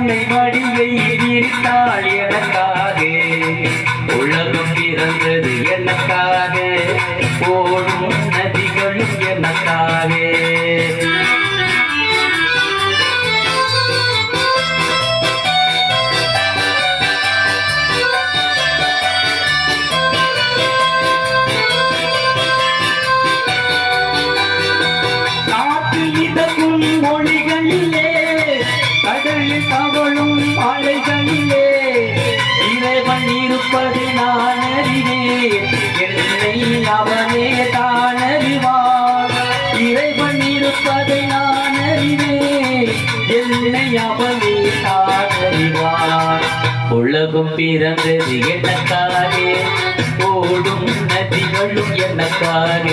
அன்னை மடியை விரித்தாள் எனக்காக. உலகம் பிறந்தது எனக்காக, ஓடும் நதிகளும் எனக்காக. மொழிகளிலே கடலில் தவழும் அலைகளிலே இறைவன் இருப்பதை நான் அறிவேன். என்னை அவனே தான் அறிவான். இறைவன் இருப்பதை நான் அறிவேன். என்னை அவனே தான் அறிவான். உலகம் பிறந்தது எனக்காக, ஓடும் நதிகளும் எனக்காக.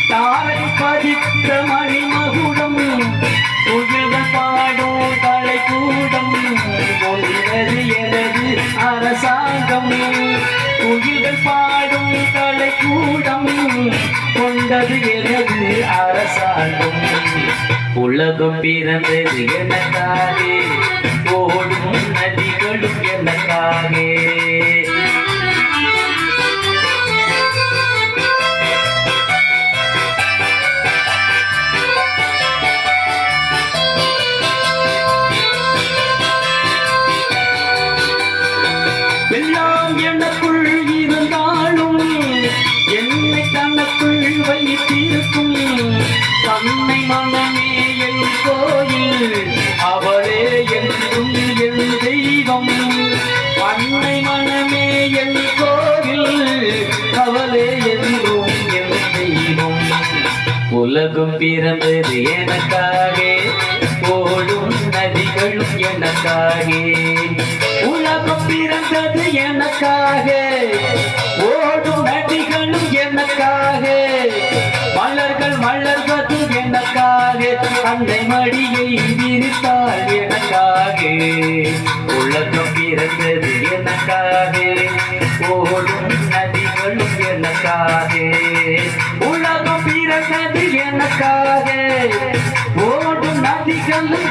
தாரை பதித்த மணிமகுடம், புகழ்கள் பாடும் கலைக்கூடம், கொண்டது எனது அரசாங்கம். புகழ்கள் பாடும் கலைக்கூடம், கொண்டது எனது அரசாங்கம். உலகம் பிறந்தது எனக்காக, ஓடும் நதிகளும் எனக்காக. எல்லாம் எனக்குள் இருந்தாலும் என்னை தனக்குள் வைத்திருக்கும் தன்னை மனமே என் கோயில், அவளே என்றும் என் தெய்வம். அன்னை மனமே என் கோயில், அவளே என்றும் என் தெய்வம். உலகம் பிறந்தது எனக்காக, ஓடும் நதிகளும் எனக்காக. உலகம் பிறந்தது எனக்காக, ஓடும் நதிகளும் எனக்காக. மலர்கள் மலர்வது எனக்காக, அன்னை மடியை விரித்தாள் எனக்காக. உலகம் பிறந்தது எனக்காக, ஓடும் நதிகளும் எனக்காக. உலகம் பிறந்தது எனக்காக, ஓடும் நதிகளும்